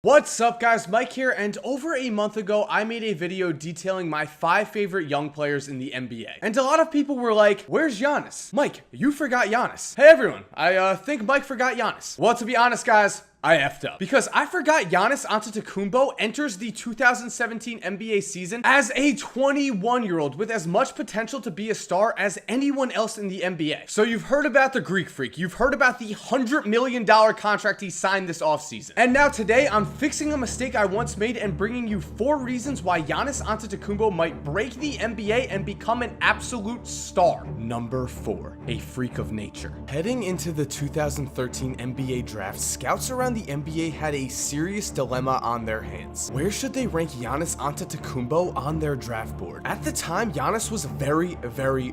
What's up guys, Mike here, and over a month ago I made a video detailing my 5 favorite young players in the NBA. And a lot of people were like, where's Giannis? Mike, you forgot Giannis. Hey everyone, I think Mike forgot Giannis. Well, to be honest guys, I effed up. Because I forgot Giannis Antetokounmpo enters the 2017 NBA season as a 21-year-old with as much potential to be a star as anyone else in the NBA. So you've heard about the Greek Freak, you've heard about the $100 million contract he signed this offseason. And now today, I'm fixing a mistake I once made and bringing you 4 reasons why Giannis Antetokounmpo might break the NBA and become an absolute star. Number 4, a freak of nature. Heading into the 2013 NBA draft, scouts around the NBA had a serious dilemma on their hands. Where should they rank Giannis Antetokounmpo on their draft board? At the time, Giannis was very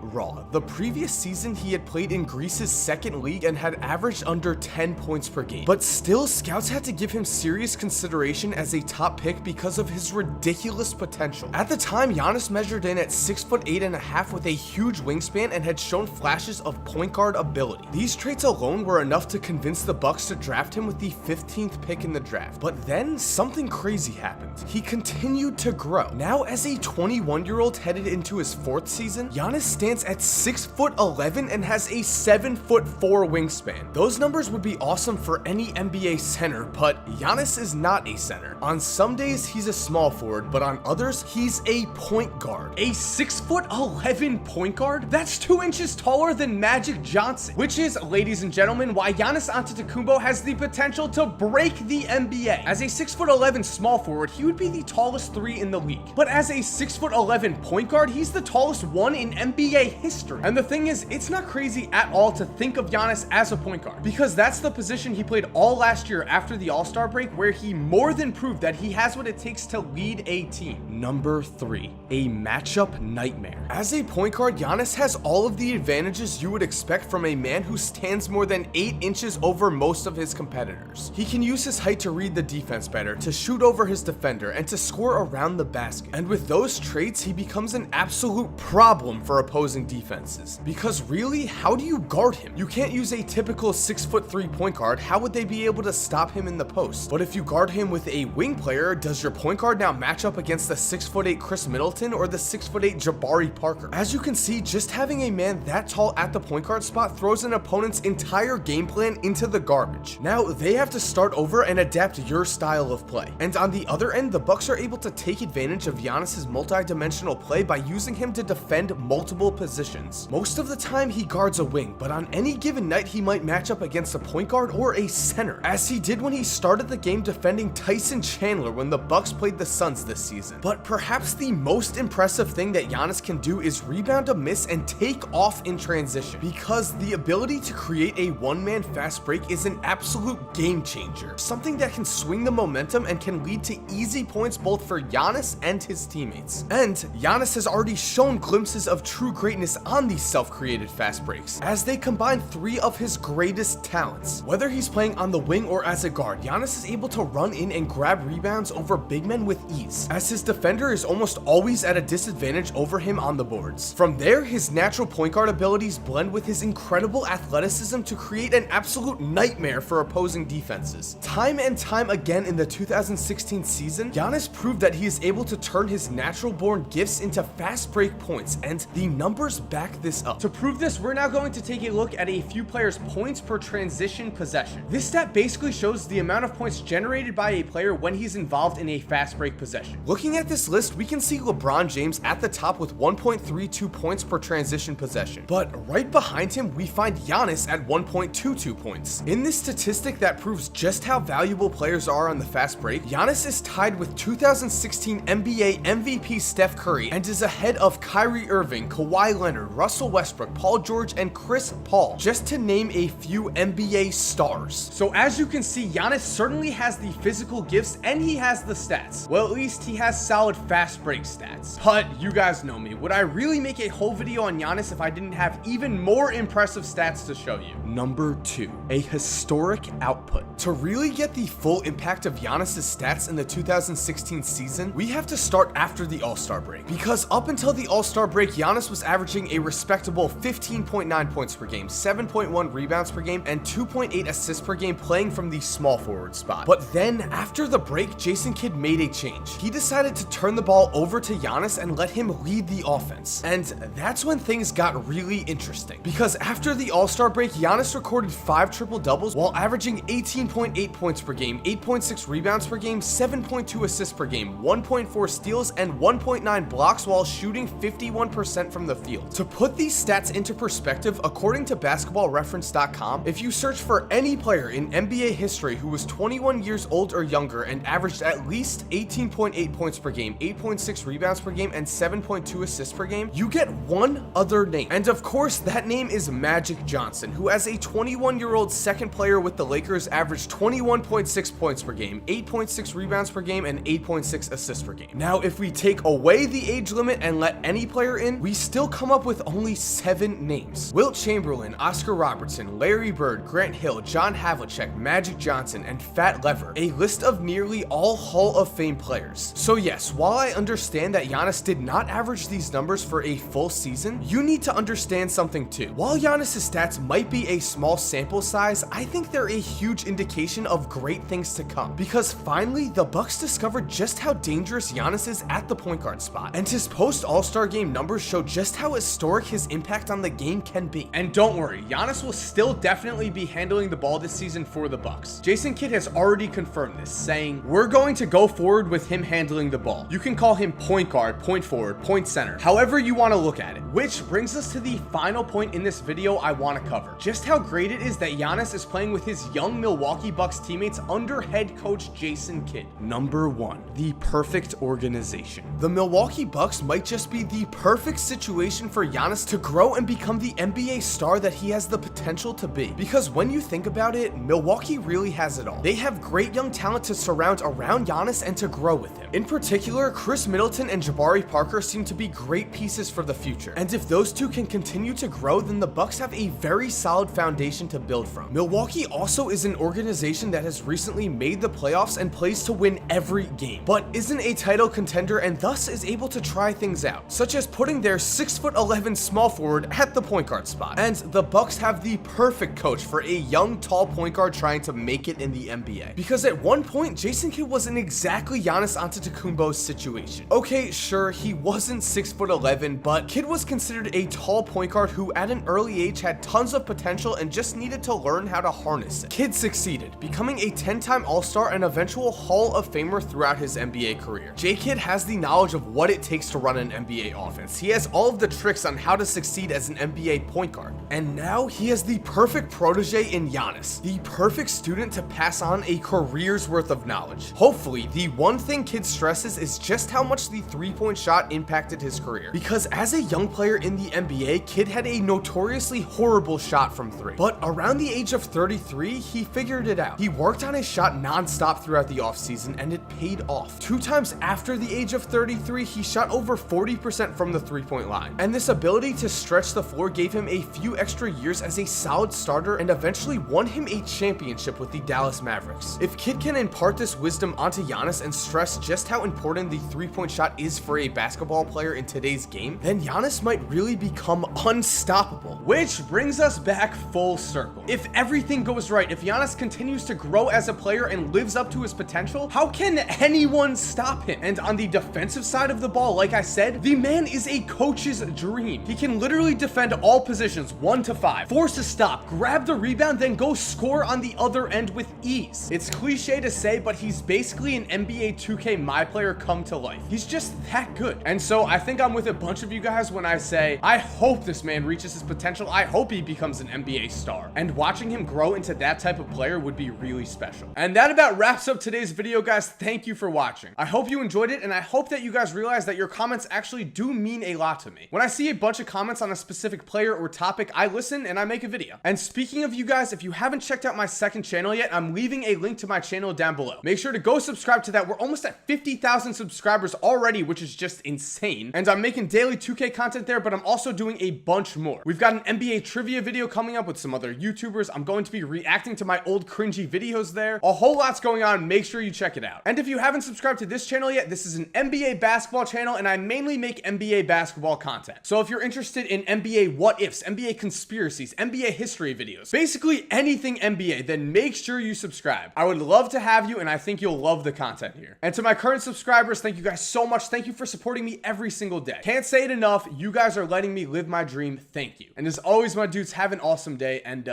raw. The previous season, he had played in Greece's second league and had averaged under 10 points per game. But still, scouts had to give him serious consideration as a top pick because of his ridiculous potential. At the time, Giannis measured in at 6'8.5" with a huge wingspan and had shown flashes of point guard ability. These traits alone were enough to convince the Bucks to draft him with the 15th pick in the draft. But then something crazy happened. He continued to grow. Now, as a 21-year-old headed into his 4th season, Giannis stands at 6'11" and has a 7'4" wingspan. Those numbers would be awesome for any NBA center, but Giannis is not a center. On some days, he's a small forward, but on others, he's a point guard. A 6'11" point guard? That's 2 inches taller than Magic Johnson, which is, ladies and gentlemen, why Giannis Antetokounmpo has the potential to break the NBA. As a 6'11" small forward, he would be the tallest 3 in the league. But as a 6'11" point guard, he's the tallest 1 in NBA history. And the thing is, it's not crazy at all to think of Giannis as a point guard, because that's the position he played all last year after the All-Star break, where he more than proved that he has what it takes to lead a team. Number 3, a matchup nightmare. As a point guard, Giannis has all of the advantages you would expect from a man who stands more than 8 inches over most of his competitors. He can use his height to read the defense better, to shoot over his defender, and to score around the basket. And with those traits, he becomes an absolute problem for opposing defenses. Because really, how do you guard him? You can't use a typical 6'3" point guard. How would they be able to stop him in the post? But if you guard him with a wing player, does your point guard now match up against the 6'8" Chris Middleton or the 6'8" Jabari Parker? As you can see, just having a man that tall at the point guard spot throws an opponent's entire game plan into the garbage. Now, they have to start over and adapt your style of play. And on the other end, the Bucks are able to take advantage of Giannis's multi-dimensional play by using him to defend multiple positions. Most of the time, he guards a wing, but on any given night, he might match up against a point guard or a center, as he did when he started the game defending Tyson Chandler when the Bucks played the Suns this season. But perhaps the most impressive thing that Giannis can do is rebound a miss and take off in transition, because the ability to create a one-man fast break is an absolute game changer, something that can swing the momentum and can lead to easy points both for Giannis and his teammates. And Giannis has already shown glimpses of true greatness on these self-created fast breaks, as they combine 3 of his greatest talents. Whether he's playing on the wing or as a guard, Giannis is able to run in and grab rebounds over big men with ease, as his defender is almost always at a disadvantage over him on the boards. From there, his natural point guard abilities blend with his incredible athleticism to create an absolute nightmare for opposing defenses. Time and time again in the 2016 season, Giannis proved that he is able to turn his natural-born gifts into fast break points, and the numbers back this up. To prove this, we're now going to take a look at a few players' points per transition possession. This stat basically shows the amount of points generated by a player when he's involved in a fast break possession. Looking at this list, we can see LeBron James at the top with 1.32 points per transition possession. But right behind him, we find Giannis at 1.22 points. In this statistic that proves just how valuable players are on the fast break, Giannis is tied with 2016 NBA MVP Steph Curry and is ahead of Kyrie Irving, Kawhi Leonard, Russell Westbrook, Paul George, and Chris Paul, just to name a few NBA stars. So as you can see, Giannis certainly has the physical gifts and he has the stats. Well, at least he has solid fast break stats. But you guys know me, would I really make a whole video on Giannis if I didn't have even more impressive stats to show you? Number 2, a historic output. To really get the full impact of Giannis' stats in the 2016 season, we have to start after the All-Star break. Because up until the All-Star break, Giannis was averaging a respectable 15.9 points per game, 7.1 rebounds per game, and 2.8 assists per game playing from the small forward spot. But then, after the break, Jason Kidd made a change. He decided to turn the ball over to Giannis and let him lead the offense. And that's when things got really interesting. Because after the All-Star break, Giannis recorded 5 triple-doubles while averaging 18.8 points per game, 8.6 rebounds per game, 7.2 assists per game, 1.4 steals, and 1.9 blocks while shooting 51% from the field. To put these stats into perspective, according to basketballreference.com, if you search for any player in NBA history who was 21 years old or younger and averaged at least 18.8 points per game, 8.6 rebounds per game, and 7.2 assists per game, you get one other name. And of course, that name is Magic Johnson, who as a 21-year-old second player with the Lakers averaged 21.6 points per game, 8.6 rebounds per game, and 8.6 assists per game. Now, if we take away the age limit and let any player in, we still come up with only 7 names. Wilt Chamberlain, Oscar Robertson, Larry Bird, Grant Hill, John Havlicek, Magic Johnson, and Fat Lever, a list of nearly all Hall of Fame players. So yes, while I understand that Giannis did not average these numbers for a full season, you need to understand something too. While Giannis' stats might be a small sample size, I think they're a huge indication of great things to come. Because finally, the Bucks discovered just how dangerous Giannis is at the point guard spot, and his post-All-Star game numbers show just how historic his impact on the game can be. And don't worry, Giannis will still definitely be handling the ball this season for the Bucks. Jason Kidd has already confirmed this, saying, "We're going to go forward with him handling the ball. You can call him point guard, point forward, point center, however you want to look at it." Which brings us to the final point in this video I want to cover. Just how great it is that Giannis is playing with his young Milwaukee Bucks teammates under head coach Jason Kidd. Number 1, the perfect organization. The Milwaukee Bucks might just be the perfect situation for Giannis to grow and become the NBA star that he has the potential to be. Because when you think about it, Milwaukee really has it all. They have great young talent to surround around Giannis and to grow with him. In particular, Chris Middleton and Jabari Parker seem to be great pieces for the future. And if those two can continue to grow, then the Bucks have a very solid foundation to build from. Milwaukee also is an organization that has recently made the playoffs and plays to win every game, but isn't a title contender and thus is able to try things out, such as putting their 6'11" small forward at the point guard spot. And the Bucks have the perfect coach for a young, tall point guard trying to make it in the NBA. Because at one point, Jason Kidd was in exactly Giannis Antetokounmpo's situation. Okay, sure, he wasn't 6'11", but Kidd was considered a tall point guard who at an early age had tons of potential and just needed to learn how to harness it. Kidd succeeded, becoming a 10-time All-Star and eventual Hall of Famer throughout his NBA career. J-Kidd has the knowledge of what it takes to run an NBA offense. He has all of the tricks on how to succeed as an NBA point guard. And now he has the perfect protege in Giannis, the perfect student to pass on a career's worth of knowledge. Hopefully, the one thing Kidd stresses is just how much the three-point shot impacted his career. Because as a young player in the NBA, Kidd had a notoriously horrible shot from 3. But around the age of 33, he figured it out. He worked on his shot non-stop throughout the offseason, and it paid off. 2 times after the age of 33, he shot over 40% from the three-point line. And this ability to stretch the floor gave him a few extra years as a solid starter and eventually won him a championship with the Dallas Mavericks. If Kidd can impart this wisdom onto Giannis and stress just how important the three-point shot is for a basketball player in today's game, then Giannis might really become unstoppable. Which brings us back full circle. If everything goes right, if Giannis continues to grow as a player and lives up to his potential, how can anyone stop him? And on the defensive side of the ball, like I said, the man is a coach's dream. He can literally defend all positions 1 to 5, force a stop, grab the rebound, then go score on the other end with ease. It's cliche to say, but he's basically an NBA 2K My Player come to life. He's just that good. And so I think I'm with a bunch of you guys when I say, I hope this man reaches his potential. I hope he becomes an NBA star. And watching him grow into that type of player would be really special. And that about wraps up today's video, guys. Thank you for watching. I hope you enjoyed it, and I hope that you guys realize that your comments actually do mean a lot to me. When I see a bunch of comments on a specific player or topic, I listen and I make a video. And speaking of you guys, if you haven't checked out my second channel yet, I'm leaving a link to my channel down below. Make sure to go subscribe to that. We're almost at 50,000 subscribers already, which is just insane. And I'm making daily 2K content there, but I'm also doing a bunch more. We've got an NBA trivia video coming up with some other YouTubers. I'm going to be reacting to my old old cringy videos there. A whole lot's going on. Make sure you check it out. And if you haven't subscribed to this channel yet, this is an NBA basketball channel, and I mainly make NBA basketball content. So if you're interested in NBA what ifs, NBA conspiracies, NBA history videos, basically anything NBA, then make sure you subscribe. I would love to have you, and I think you'll love the content here. And to my current subscribers, thank you guys so much. Thank you for supporting me every single day. Can't say it enough. You guys are letting me live my dream. Thank you. And as always, my dudes, have an awesome day, and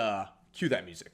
cue that music.